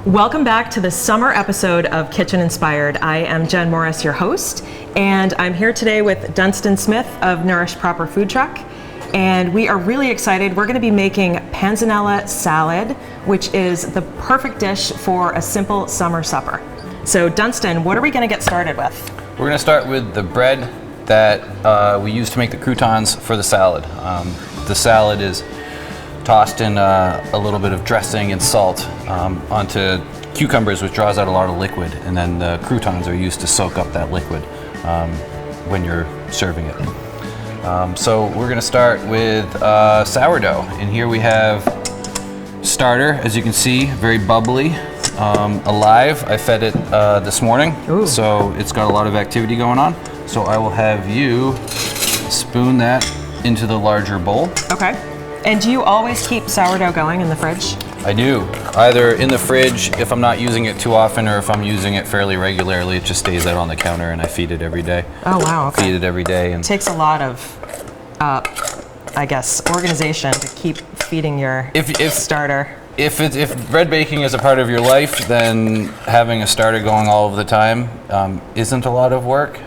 Welcome back to the summer episode of Kitchen Inspired. I am Jen Morris, your host, and I'm here today with Dunstan Smith of Nourish Proper Food Truck. And we are really excited. We're going to be making Panzanella Salad, which is the perfect dish for a simple summer supper. So Dunstan, what are we going to get started with? We're going to start with the bread that we use to make the croutons for the salad. The salad is tossed in a little bit of dressing and salt onto cucumbers, which draws out a lot of liquid, and then the croutons are used to soak up that liquid when you're serving it. So we're going to start with sourdough, and here we have starter, as you can see, very bubbly, alive. I fed it this morning. Ooh. So it's got a lot of activity going on. So I will have you spoon that into the larger bowl. Okay. And do you always keep sourdough going in the fridge? I do. Either in the fridge if I'm not using it too often, or if I'm using it fairly regularly, it just stays out on the counter and I feed it every day. Oh wow, okay. Feed it every day. And it takes a lot of, I guess, organization to keep feeding your starter. If bread baking is a part of your life, then having a starter going all of the time isn't a lot of work.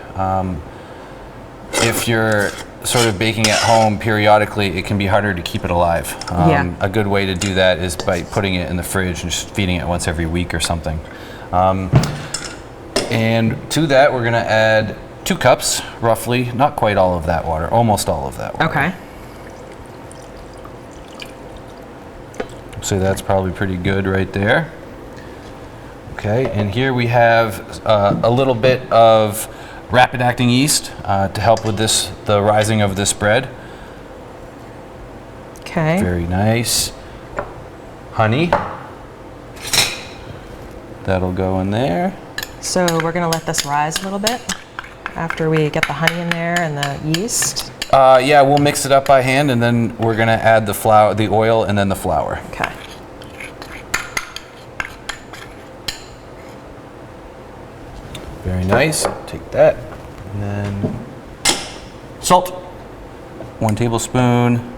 If you're sort of baking at home periodically, it can be harder to keep it alive. A good way to do that is by putting it in the fridge and just feeding it once every week or something. And to that, we're going to add 2 cups, roughly, not quite all of that water, almost all of that water. Okay. So that's probably pretty good right there. Okay, and here we have a little bit of rapid acting yeast to help with the rising of this bread. Okay. Very nice. Honey. That'll go in there. So we're going to let this rise a little bit after we get the honey in there and the yeast? Yeah, we'll mix it up by hand, and then we're going to add the flour, the oil, and then the flour. Okay. Very nice. Take that. And then salt. 1 tablespoon.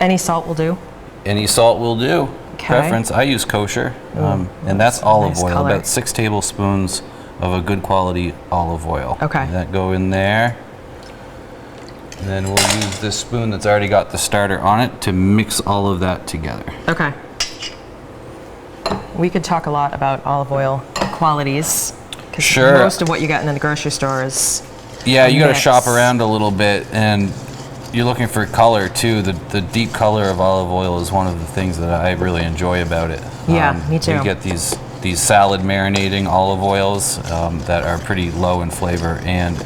Any salt will do? Any salt will do. Okay. Preference. I use kosher. And that's olive nice oil. Color. About 6 tablespoons of a good quality olive oil. Okay. That go in there. And then we'll use this spoon that's already got the starter on it to mix all of that together. Okay. We could talk a lot about olive oil qualities. Sure. Most of what you get in the grocery store is you got to shop around a little bit, and you're looking for color too. The deep color of olive oil is one of the things that I really enjoy about it. Yeah, me too. You get these salad marinating olive oils that are pretty low in flavor and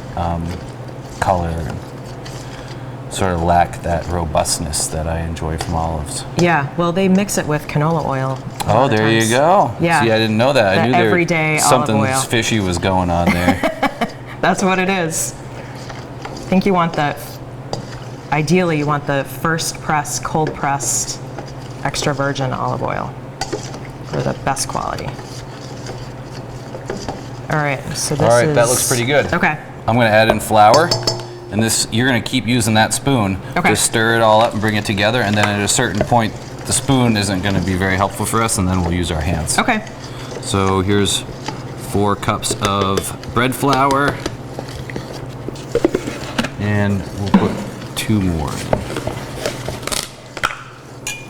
color. Sort of lack that robustness that I enjoy from olives. Yeah, well, they mix it with canola oil. Oh, there you go. Yeah. See, I didn't know that. I knew everyday something olive oil. Fishy was going on there. That's what it is. I think you want ideally you want the first press, cold pressed, extra virgin olive oil for the best quality. All right, so this is... that looks pretty good. Okay. I'm going to add in flour. And you're going to keep using that spoon to stir it all up and bring it together. And then at a certain point, the spoon isn't going to be very helpful for us, and then we'll use our hands. Okay. So here's 4 cups of bread flour. And we'll put 2 more in.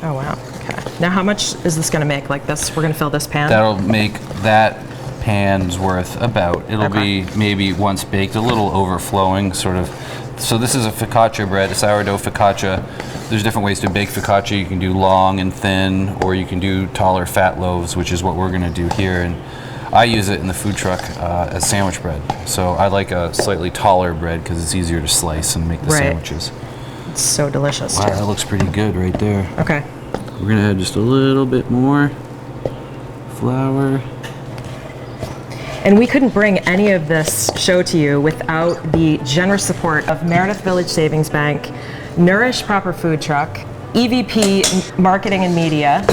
Oh, wow. Okay. Now, how much is this going to make? Like this, we're going to fill this pan? That'll make that pan's worth about. It'll be maybe once baked, a little overflowing, sort of. So this is a focaccia bread, a sourdough focaccia. There's different ways to bake focaccia. You can do long and thin, or you can do taller fat loaves, which is what we're going to do here. And I use it in the food truck as sandwich bread. So I like a slightly taller bread because it's easier to slice and make the sandwiches. It's so delicious. Wow, that looks pretty good right there. Okay. We're going to add just a little bit more flour. And we couldn't bring any of this show to you without the generous support of Meredith Village Savings Bank, Nourish Proper Food Truck, EVP Marketing and Media,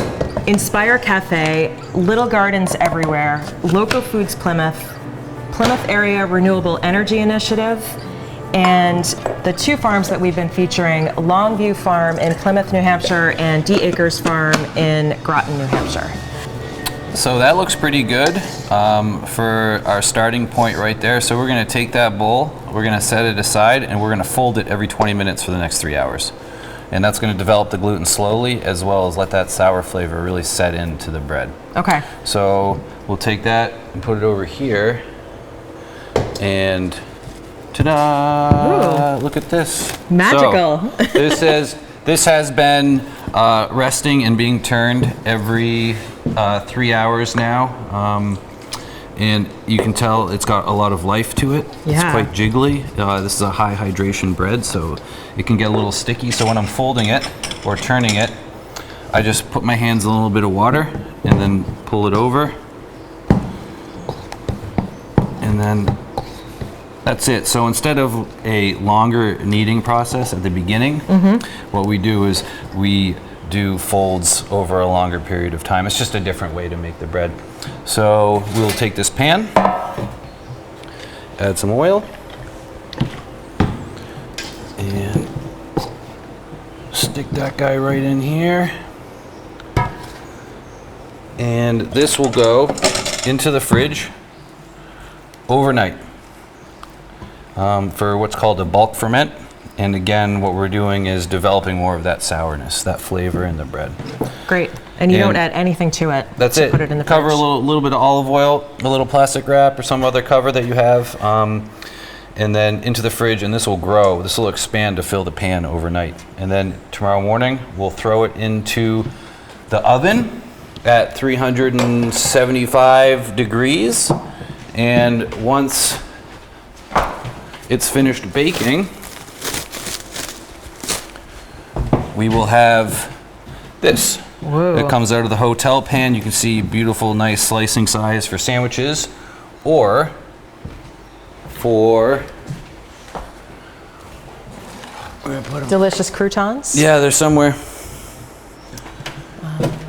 Inspire Cafe, Little Gardens Everywhere, Local Foods Plymouth, Plymouth Area Renewable Energy Initiative, And the two farms that we've been featuring, Longview Farm in Plymouth, New Hampshire, and D Acres Farm in Groton, New Hampshire. So that looks pretty good for our starting point right there. So we're gonna take that bowl, we're gonna set it aside, and we're gonna fold it every 20 minutes for the next 3 hours. And that's gonna develop the gluten slowly, as well as let that sour flavor really set into the bread. Okay. So we'll take that and put it over here, and ta-da! Ooh. Look at this. Magical. So, this has been resting and being turned every 3 hours now. And you can tell it's got a lot of life to it. Yeah. It's quite jiggly. This is a high hydration bread, so it can get a little sticky. So when I'm folding it or turning it, I just put my hands in a little bit of water and then pull it over. And then that's it. So instead of a longer kneading process at the beginning, what we do is we do folds over a longer period of time. It's just a different way to make the bread. So we'll take this pan, add some oil, and stick that guy right in here. And this will go into the fridge overnight for what's called a bulk ferment. And again, what we're doing is developing more of that sourness, that flavor in the bread. Great. And you don't add anything to it. That's to it. Put it in the cover fridge. a little bit of olive oil, a little plastic wrap or some other cover that you have, and then into the fridge, and this will grow. This will expand to fill the pan overnight. And then tomorrow morning, we'll throw it into the oven at 375 degrees. And once it's finished baking, we will have this. Whoa. It comes out of the hotel pan. You can see beautiful, nice slicing size for sandwiches, or for Delicious croutons. yeah, they're somewhere.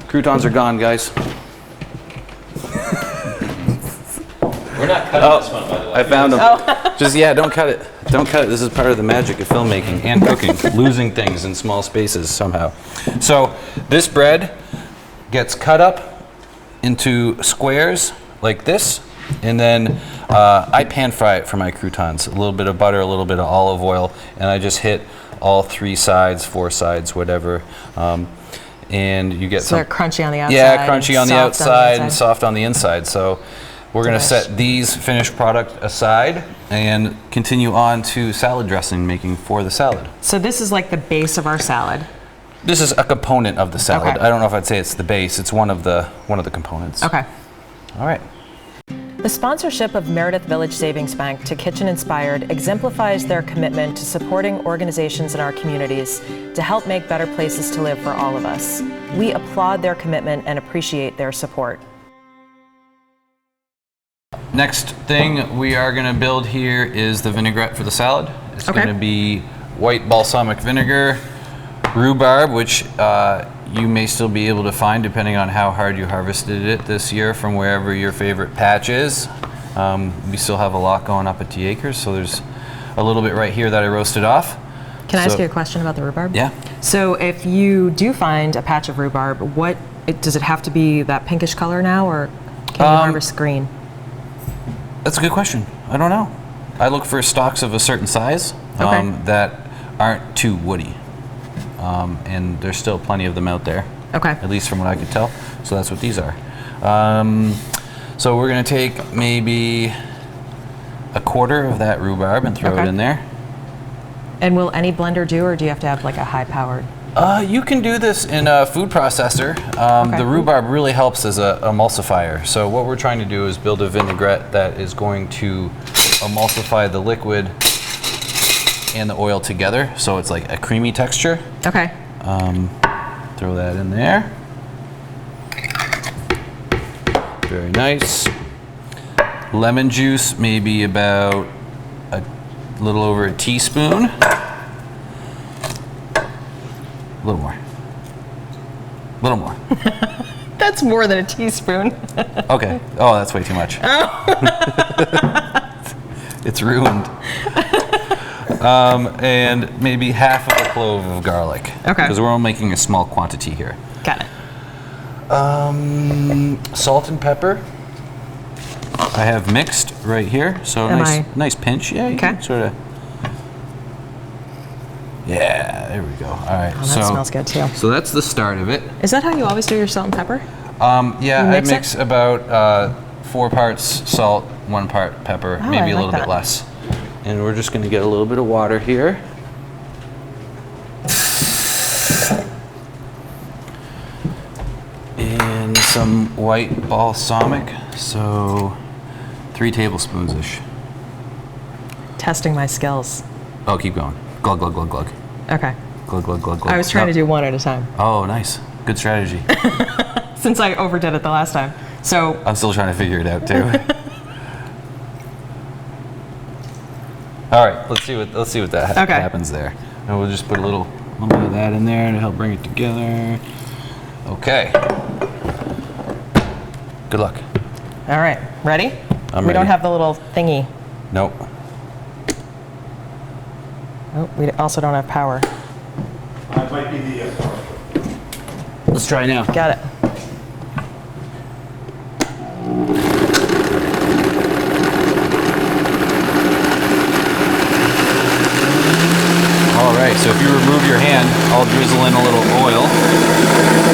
Croutons are gone, guys. We're not cutting this one, by the way. I found them. Just don't cut it. Don't cut it. This is part of the magic of filmmaking and cooking, losing things in small spaces somehow. So this bread gets cut up into squares like this, and then I pan fry it for my croutons. A little bit of butter, a little bit of olive oil, and I just hit all 3 sides, 4 sides, whatever. And you get So they're crunchy on the outside. yeah, crunchy on the soft outside and soft on the inside. So we're going to Delish. set these finished product aside and continue on to salad dressing making for the salad. So this is like the base of our salad. This is a component of the salad. Okay. I don't know if I'd say it's the base. It's one of the components. Okay. All right. The sponsorship of Meredith Village Savings Bank to Kitchen Inspired exemplifies their commitment to supporting organizations in our communities to help make better places to live for all of us. We applaud their commitment and appreciate their support. Next thing we are going to build here is the vinaigrette for the salad. It's Okay. going to be white balsamic vinegar, rhubarb, which you may still be able to find depending on how hard you harvested it this year from wherever your favorite patch is. We still have a lot going up at T Acres, so there's a little bit right here that I roasted off. Can I ask So- you a question about the rhubarb? Yeah. So if you do find a patch of rhubarb, does it have to be that pinkish color now, or can you harvest green? That's a good question. I don't know. I look for stalks of a certain size Okay. that aren't too woody. And there's still plenty of them out there, Okay. at least from what I could tell. So that's what these are. So we're going to take maybe a quarter of that rhubarb and throw it Okay. in there. And will any blender do, or do you have to have like a high-powered? You can do this in a food processor. Okay. The rhubarb really helps as a emulsifier. So what we're trying to do is build a vinaigrette that is going to emulsify the liquid and the oil together, so it's like a creamy texture. Okay. Throw that in there. Very nice. Lemon juice, maybe about a little over a teaspoon. A little more. A little more. That's more than a teaspoon. Okay. Oh, that's way too much. It's ruined. and maybe half of a clove of garlic. Okay. Because we're only making a small quantity here. Got it. Salt and pepper. I have mixed right here, so nice pinch. Yeah, you can sort of. Yeah, there we go. All right. Oh, that smells good too. So that's the start of it. Is that how you always do your salt and pepper? Yeah, I mix about 4 parts salt, 1 part pepper, maybe a little bit less. And we're just going to get a little bit of water here. And some white balsamic, so 3 tablespoons-ish. Testing my skills. Oh, keep going. Glug, glug, glug, glug. Okay. Glug, glug, glug, glug. I was trying to do one at a time. Oh, nice. Good strategy. Since I overdid it the last time. So I'm still trying to figure it out too. All right, let's see what that happens there. And we'll just put a little bit of that in there to help bring it together. Okay. Good luck. all right, ready? I'm We don't ready. have the little thingy. Nope. Oh, we also don't have power. It might be the Let's try now. Got it. All right, so if you remove your hand, I'll drizzle in a little oil.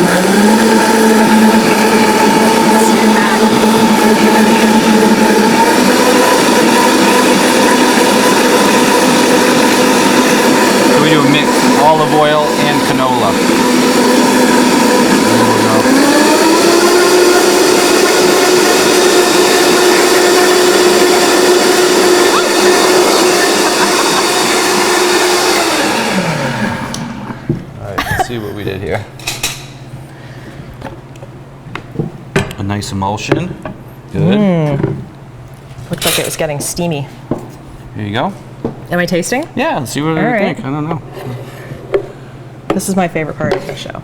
So we do a mix, olive oil and canola. There we go. Let's see what we did here. A nice emulsion. Good. Looked like it was getting steamy. Here you go. Am I tasting? Yeah, let's see what All I right. think. I don't know. This is my favorite part of the show.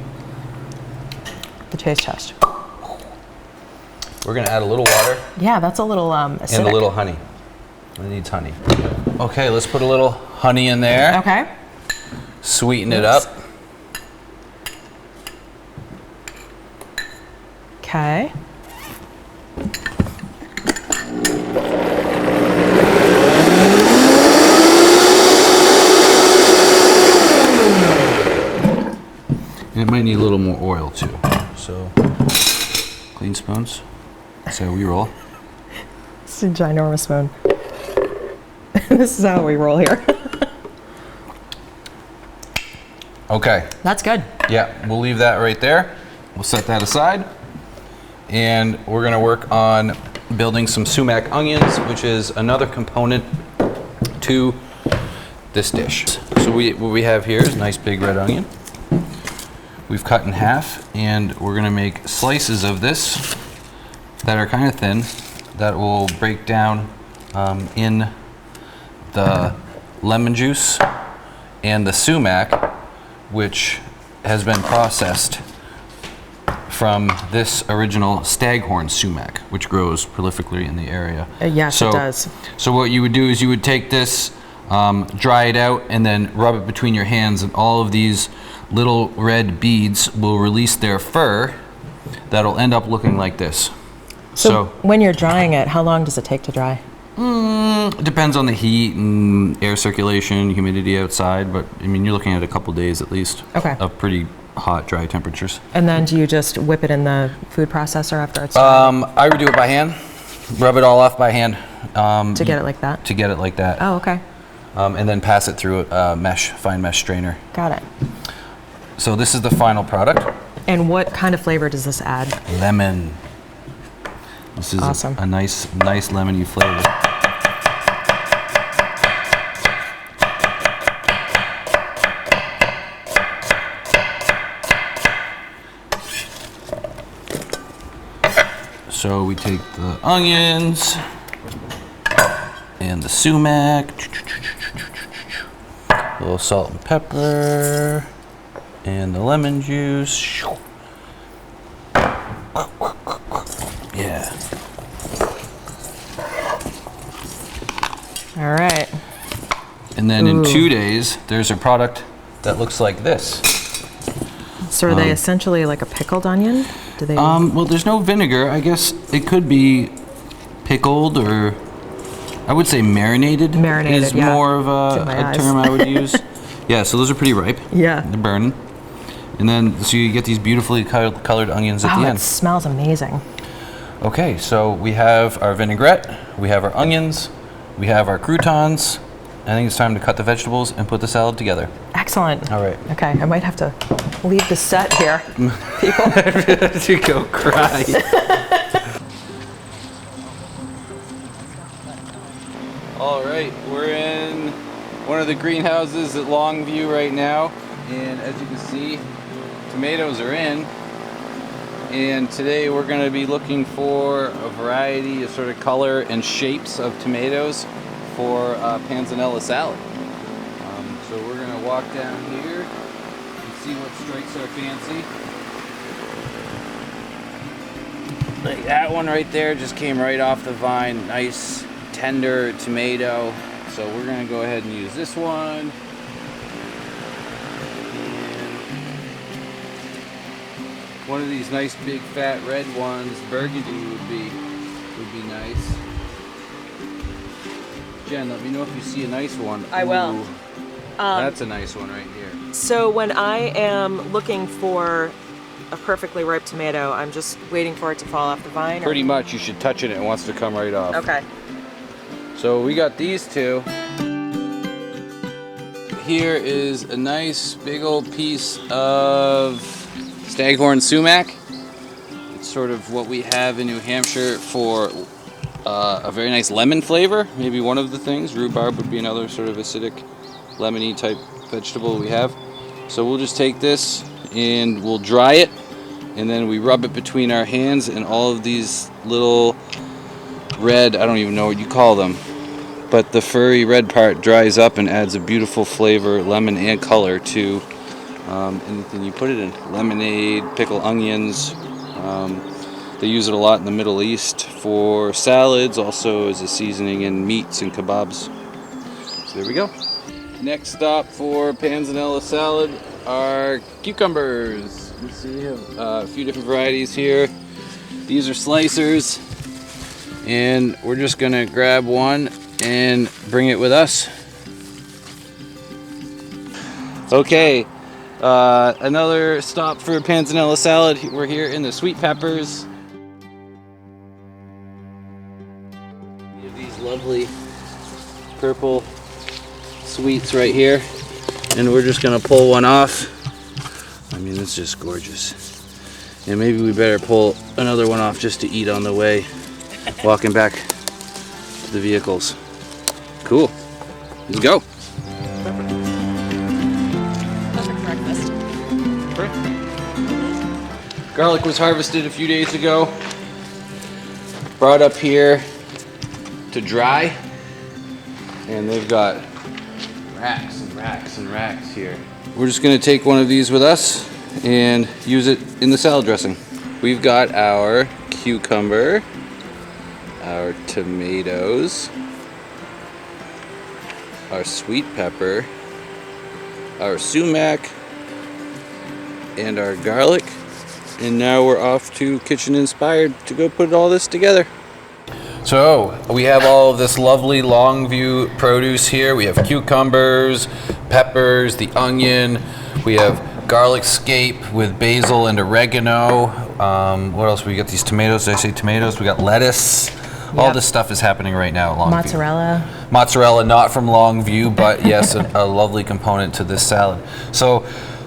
The taste test. We're gonna add a little water Yeah, that's a little acidic. and a little honey. It needs honey. Okay, let's put a little honey in there. Okay. Sweeten it up. Okay. It might need a little more oil too. So, clean spoons. That's how we roll. It's a ginormous spoon. This is how we roll here. Okay. That's good. Yeah, we'll leave that right there. We'll set that aside. And we're gonna work on building some sumac onions, which is another component to this dish. So what we have here is a nice big red onion. We've cut in half, and we're gonna make slices of this that are kind of thin, that will break down in the lemon juice and the sumac, which has been processed from this original staghorn sumac, which grows prolifically in the area. Yes, it does. So what you would do is you would take this, dry it out, and then rub it between your hands, and all of these little red beads will release their fur that'll end up looking like this. So when you're drying it, how long does it take to dry? It depends on the heat and air circulation, humidity outside, but I mean, you're looking at a couple days at least Okay. of pretty hot, dry temperatures. And then do you just whip it in the food processor after it's done I would do it by hand, rub it all off by hand. to get it like that? To get it like that. Oh, okay. And then pass it through a fine mesh strainer. Got it. So this is the final product. And what kind of flavor does this add? Lemon. This is Awesome. a nice lemony flavor. So we take the onions and the sumac, a little salt and pepper, and the lemon juice. Yeah. All right. And then in 2 days, there's a product that looks like this. So are they essentially like a pickled onion? Do they? Well, there's no vinegar. I guess it could be pickled, or I would say marinated. Marinated, is yeah. more of To my a eyes. term I would use. Yeah, so those are pretty ripe. Yeah. They're burning. And then, so you get these beautifully colored onions at Wow, the it end. smells amazing. Okay, so we have our vinaigrette, we have our onions, we have our croutons. I think it's time to cut the vegetables and put the salad together. Excellent. All right. Okay, I might have to leave the set here, people. To go cry. All right, we're in one of the greenhouses at Longview right now, and as you can see, tomatoes are in. And today we're going to be looking for a variety of sort of color and shapes of tomatoes for Panzanella Salad. So we're going to walk down here and see what strikes our fancy. Like that one right there just came right off the vine. Nice tender tomato. So we're going to go ahead and use this one. One of these nice big fat red ones, burgundy would be nice. Jen, let me know if you see a nice one. I will. Ooh, that's a nice one right here. So when I am looking for a perfectly ripe tomato, I'm just waiting for it to fall off the vine? Pretty much, you should touch it and it wants to come right off. Okay. So we got these two. Here is a nice big old piece of staghorn sumac. It's sort of what we have in New Hampshire for a very nice lemon flavor. Maybe one of the things. Rhubarb would be another sort of acidic, lemony type vegetable we have. So we'll just take this and we'll dry it, and then we rub it between our hands, and all of these little red, I don't even know what you call them, but the furry red part dries up and adds a beautiful flavor, lemon and color to anything you put it in. Lemonade, pickled onions. They use it a lot in the Middle East for salads, also as a seasoning in meats and kebabs. So there we go. Next stop for Panzanella salad are cucumbers. You see we have a few different varieties here. These are slicers, and we're just gonna grab one and bring it with us. Okay, another stop for Panzanella salad. We're here in the sweet peppers. We have these lovely purple sweets right here, and we're just gonna pull one off. I mean, it's just gorgeous. And maybe we better pull another one off just to eat on the way, walking back to the vehicles. Cool. Let's go. Perfect breakfast. Garlic was harvested a few days ago. Brought up here to dry. And they've got racks and racks and racks here. We're just gonna take one of these with us and use it in the salad dressing. We've got our cucumber, our tomatoes, our sweet pepper, our sumac, and our garlic. And now we're off to Kitchen Inspired to go put all this together. So we have all of this lovely Longview produce here. We have cucumbers, peppers, the onion. We have garlic scape with basil and oregano. What else? We got these tomatoes. Did I say tomatoes? We got lettuce. All Yep. this stuff is happening right now at Longview. Mozzarella. Mozzarella, not from Longview, but yes, a lovely component to this salad. So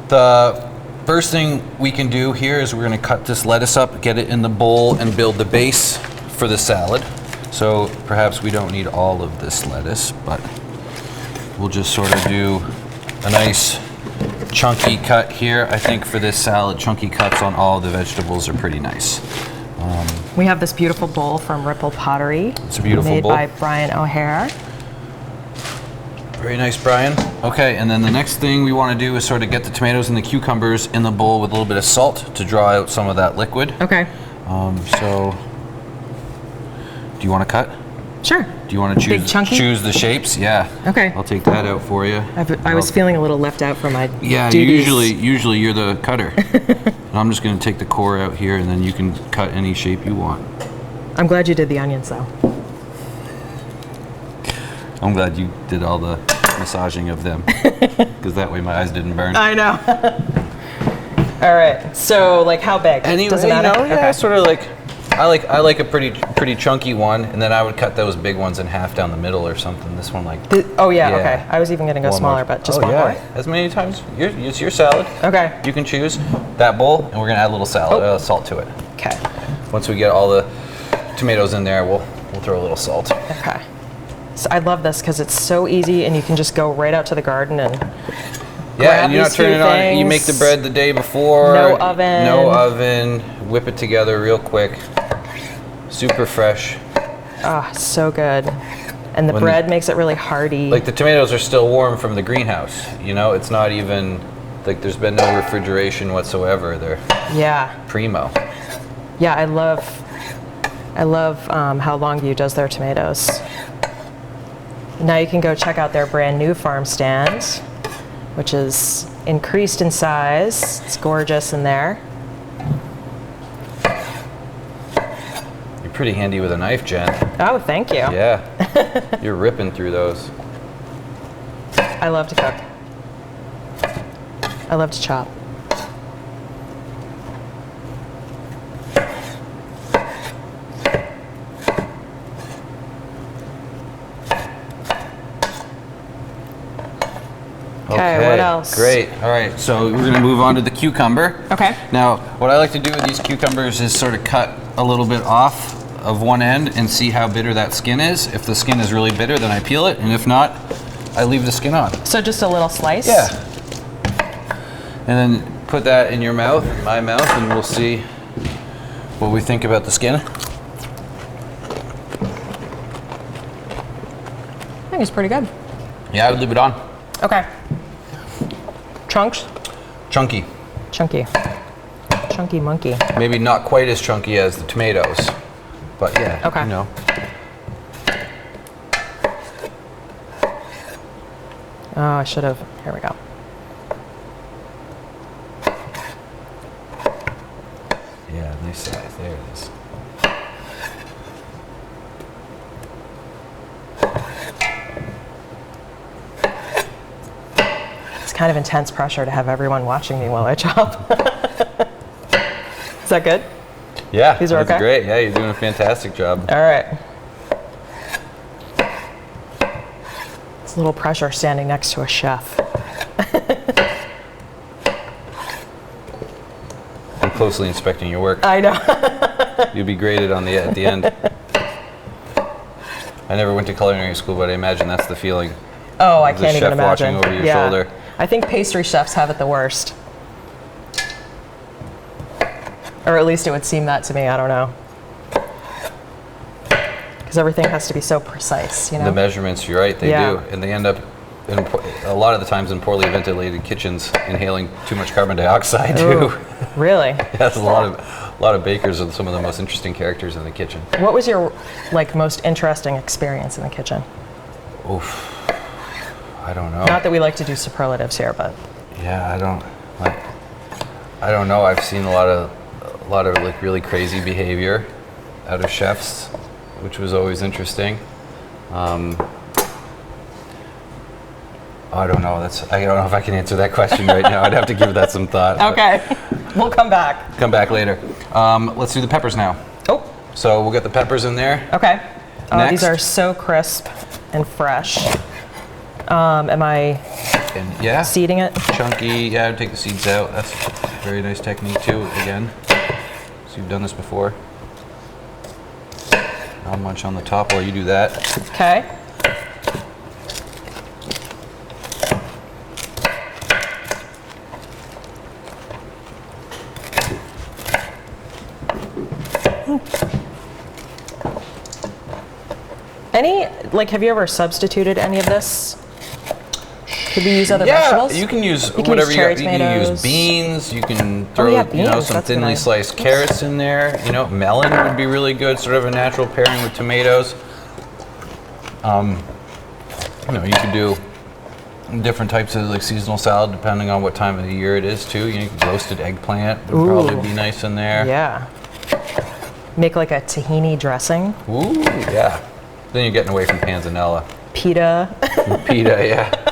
the first thing we can do here is we're going to cut this lettuce up, get it in the bowl, and build the base for the salad. So perhaps we don't need all of this lettuce, but we'll just sort of do a nice chunky cut here. I think for this salad, chunky cuts on all of the vegetables are pretty nice. We have this beautiful bowl from Ripple Pottery. It's a beautiful made bowl. by Brian O'Hare. Very nice, Brian. Okay, and then the next thing we want to do is sort of get the tomatoes and the cucumbers in the bowl with a little bit of salt to draw out some of that liquid. Okay. So, do you want to cut? Sure. Do Do you want to Big chunky? choose the shapes? Yeah. Okay. I'll take that out for you. I was feeling a little left out for my Yeah, duties. usually you're the cutter. And I'm just going to take the core out here, and then you can cut any shape you want. I'm glad you did the onions though. I'm glad you did all the massaging of them, because that way my eyes didn't burn. I know. All right. So like how big? Anyway, Does it matter? yeah, Okay. sort of like I like a pretty chunky one, and then I would cut those big ones in half down the middle or something. This one like. Oh yeah, Yeah. okay. I was even gonna go one smaller, more. but just Oh, one yeah. more. As many times. It's your salad. Okay. You can choose that bowl, and we're gonna add a little salt to it. Okay. Once we get all the tomatoes in there, we'll throw a little salt. Okay. So I love this because it's so easy, and you can just go right out to the garden and. Yeah, grab and you're not these few turning it on. You make the things. bread the day before. No oven. No oven. Whip it together real quick. Super fresh. Ah, so good. And the When bread makes it really hearty. Like the tomatoes are still warm from the greenhouse. You know, it's not even like there's been no refrigeration whatsoever. They're yeah. primo. Yeah, I love how Longview does their tomatoes. Now you can go check out their brand new farm stand, which is increased in size. It's gorgeous in there. You're pretty handy with a knife, Jen. Oh, thank you. Yeah. You're ripping through those. I love to cook. I love to chop. Okay, what else? Great. All right, so we're going to move on to the cucumber. Okay. Now, what I like to do with these cucumbers is sort of cut a little bit off of one end and see how bitter that skin is. If the skin is really bitter, then I peel it, and if not, I leave the skin on. So just a little slice? Yeah. And then put that in your mouth, in my mouth, and we'll see what we think about the skin. I think it's pretty good. Yeah, I would leave it on. Okay. Chunks? Chunky. Chunky. Chunky monkey. Maybe not quite as chunky as the tomatoes, but yeah, Okay. you know. Oh, I should have. Here we go. Yeah, nice size. There it is. It's kind of intense pressure to have everyone watching me while I chop. Is that good? Yeah, These are that's okay? great. Yeah, you're doing a fantastic job. All right. It's a little pressure standing next to a chef. I'm closely inspecting your work. I know. You'll be graded on at the end. I never went to culinary school, but I imagine that's the feeling. Oh, I The can't even chef watching imagine. over your Yeah. shoulder. I think pastry chefs have it the worst. Or at least it would seem that to me. I don't know. Because everything has to be so precise, you know? The measurements, you're right, they Yeah. do. And they end up, a lot of the times in poorly ventilated kitchens, inhaling too much carbon dioxide too. Ooh, really? That's a lot of bakers are some of the most interesting characters in the kitchen. What was your most interesting experience in the kitchen? Oof. I don't know. Not that we like to do superlatives here, but Yeah, I don't know. I've seen a lot of like really crazy behavior out of chefs, which was always interesting. I don't know. I don't know if I can answer that question right now. I'd have to give that some thought. but okay. We'll come back. Come back later. Let's do the peppers now. Oh, So we'll get the peppers in there. okay. Oh, Next. these are so crisp and fresh. Am I And yeah, seeding it? chunky. Yeah, I'd take the seeds out. That's a very nice technique too. Again, so you've done this before. I'll munch on the top while you do that. Okay. Have you ever substituted any of this? Could we use other vegetables? Yeah, you can use can whatever use you cherry got. You can tomatoes. use beans. You can throw yeah, beans, some that's a good thinly idea. sliced carrots in there. Melon would be really good, sort of a natural pairing with tomatoes. You know, you could do different types of like seasonal salad depending on what time of the year it is too. You know, roasted eggplant would probably be nice in there. Yeah. Make like a tahini dressing. Ooh, yeah. Then you're getting away from panzanella. Pita. Pita, yeah.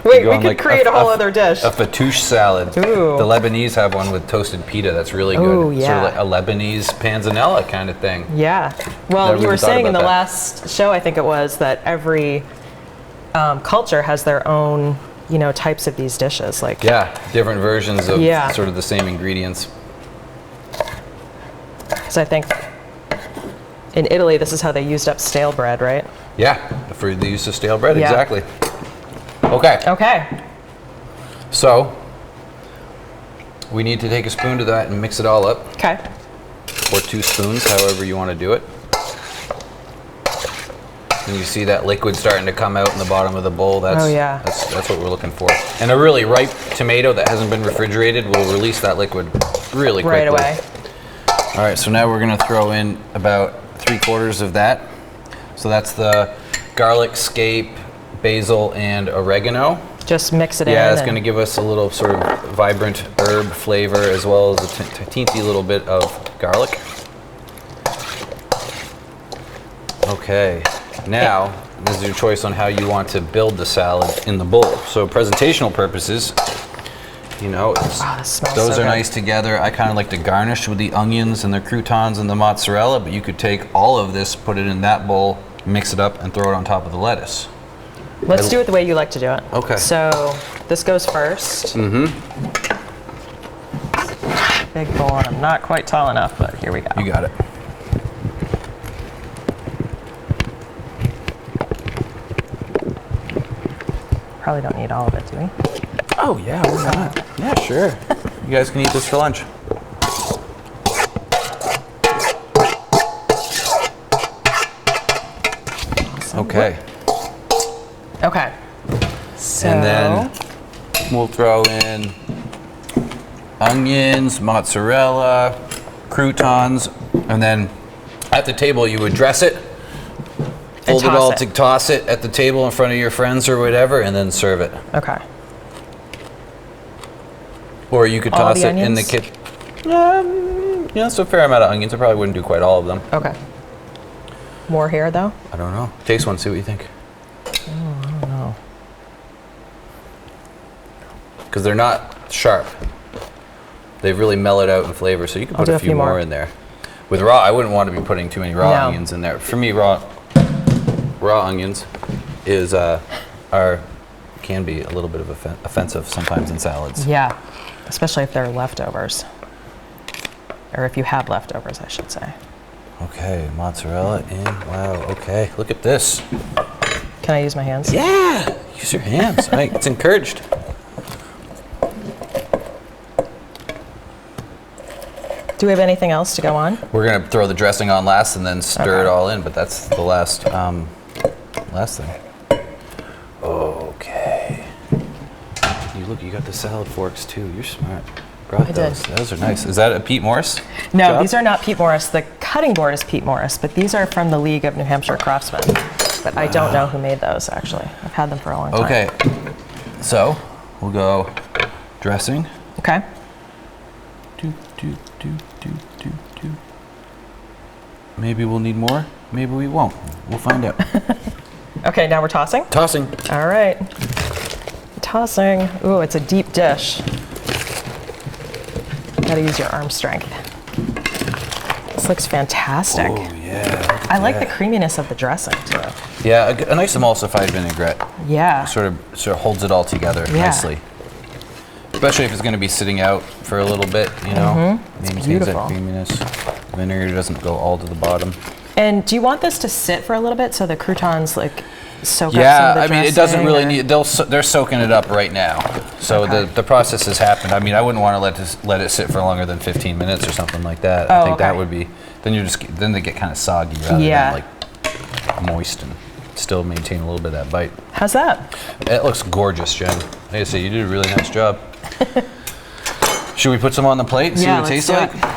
Wait, we Going could like create a whole other dish. A fatouche salad. Ooh. The Lebanese have one with toasted pita that's really good. Ooh, yeah. Sort of like a Lebanese panzanella kind of thing. Yeah. Well, Never you were even thought saying in the about that. last show, I think it was, that every culture has their own, you know, types of these dishes. Like, Yeah, different versions of Yeah. sort of the same ingredients. because I think in Italy, this is how they used up stale bread, right? Yeah, for the use of stale bread, Yeah. exactly. Okay, Okay. so we need to take a spoon to that and mix it all up, Okay. or 2 spoons, however you want to do it. And you see that liquid starting to come out in the bottom of the bowl. That's, Oh, yeah. that's what we're looking for. And a really ripe tomato that hasn't been refrigerated will release that liquid really quickly. Right away. All right, so now we're gonna throw in about 3/4 of that. So that's the garlic, scape, basil, and oregano. Just mix it in. Yeah, it's and- gonna give us a little sort of vibrant herb flavor as well as a teensy little bit of garlic. Okay, now this is your choice on how you want to build the salad in the bowl. So presentational purposes, you know, that smells those so are good. nice together. I kind of like to garnish with the onions and the croutons and the mozzarella, but you could take all of this, put it in that bowl, mix it up, and throw it on top of the lettuce. Let's do it the way you like to do it. Okay. So this goes first. Big bowl, and I'm not quite tall enough, but here we go. You got it. Probably don't need all of it, do we? Oh yeah, why not? Yeah, sure. You guys can eat this for lunch. Okay, Okay. So, and then we'll throw in onions, mozzarella, croutons, and then at the table you would dress it, fold it toss all it. to toss it at the table in front of your friends or whatever, and then serve it. okay. Or you could All toss the it in the onions? kitchen. Yeah, it's a fair amount of onions. I probably wouldn't do quite all of them. Okay. More here, though? I don't know. Taste one, see what you think. I don't know. Because they're not sharp. They've really mellowed out in flavor, so you can I'll put do a few more in there. With raw, I wouldn't want to be putting too many raw No. onions in there. For me, raw onions is can be a little bit of offensive sometimes in salads. Yeah. Especially if they're leftovers. Or if you have leftovers, I should say. Okay, mozzarella in. Wow. Okay, look at this. Can I use my hands? Yeah, use your hands. Right, it's encouraged. Do we have anything else to go on? We're gonna throw the dressing on last and then stir it Okay. all in, but that's the last thing. Okay. You got the salad forks too. You're smart. Brought I did. those. Those are nice. Is that a Pete Morris? No, job? these are not Pete Morris. The cutting board is Pete Morris, but these are from the League of New Hampshire Craftsmen. But I don't know who made those, actually. I've had them for a long time. Okay. So we'll go dressing. Okay. Do, do, do, do, do, do. Maybe we'll need more. Maybe we won't. We'll find out. Okay, now we're tossing? Tossing. All right. Tossing. Ooh, it's a deep dish. Gotta use your arm strength. This looks fantastic. Oh yeah. I like the creaminess of the dressing too. Yeah, a nice emulsified vinaigrette Yeah. sort of holds it all together Yeah. nicely. Especially if it's going to be sitting out for a little bit, you know. Maintains beautiful. that creaminess. Vinegar doesn't go all to the bottom. And do you want this to sit for a little bit so the croutons like soak up some Yeah, of the I mean, it doesn't dressing, really or- need. They're soaking it up right now, so Okay. the process has happened. I mean, I wouldn't want to let it sit for longer than 15 minutes or something like that. I Oh, think that okay. would be. Then they get kind of soggy rather Yeah. than like moist and still maintain a little bit of that bite. How's that? It looks gorgeous, Jen. Like I say, you did a really nice job. Should we put some on the plate and see Yeah, what it let's tastes do like?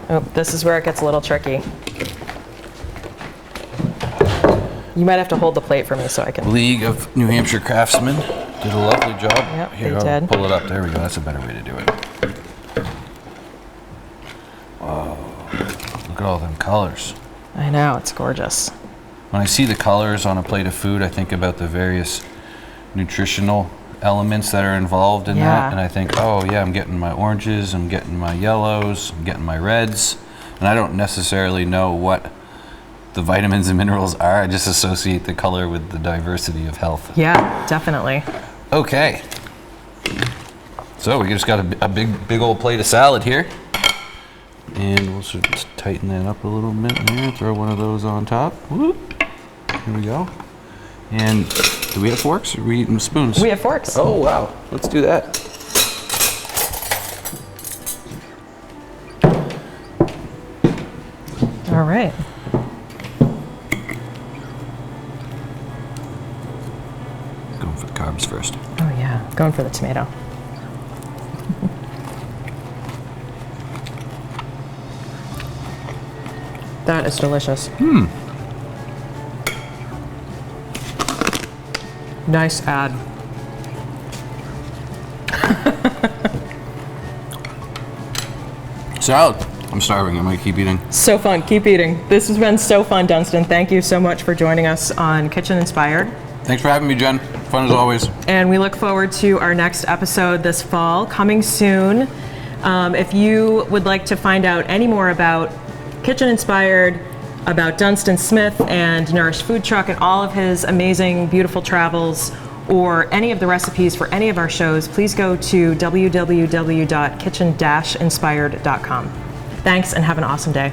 Oh, this is where it gets a little tricky. You might have to hold the plate for me so I can. League of New Hampshire Craftsmen did a lovely job. Yep, Here, they I'll did. pull it up. There we go. That's a better way to do it. Whoa. Look at all them colors. I know, it's gorgeous. When I see the colors on a plate of food, I think about the various nutritional elements that are involved in Yeah. that. And I think, oh yeah, I'm getting my oranges, I'm getting my yellows, I'm getting my reds. And I don't necessarily know what the vitamins and minerals are. I just associate the color with the diversity of health. Yeah, definitely. Okay. So we just got a big old plate of salad here. And we'll sort of tighten that up a little bit there. Throw one of those on top. Whoop. Here we go. And do we have forks or are we eating with spoons? We have forks. Oh, wow. Let's do that. All right. Going for the carbs first. Oh yeah, going for the tomato. That is delicious. Nice ad. Salad. I'm starving. I might keep eating. So fun. Keep eating. This has been so fun, Dunstan. Thank you so much for joining us on Kitchen Inspired. Thanks for having me, Jen. Fun as always. And we look forward to our next episode this fall, coming soon. If you would like to find out any more about Kitchen Inspired, about Dunstan Smith and Nourish Food Truck and all of his amazing, beautiful travels, or any of the recipes for any of our shows, please go to www.kitchen-inspired.com. Thanks and have an awesome day.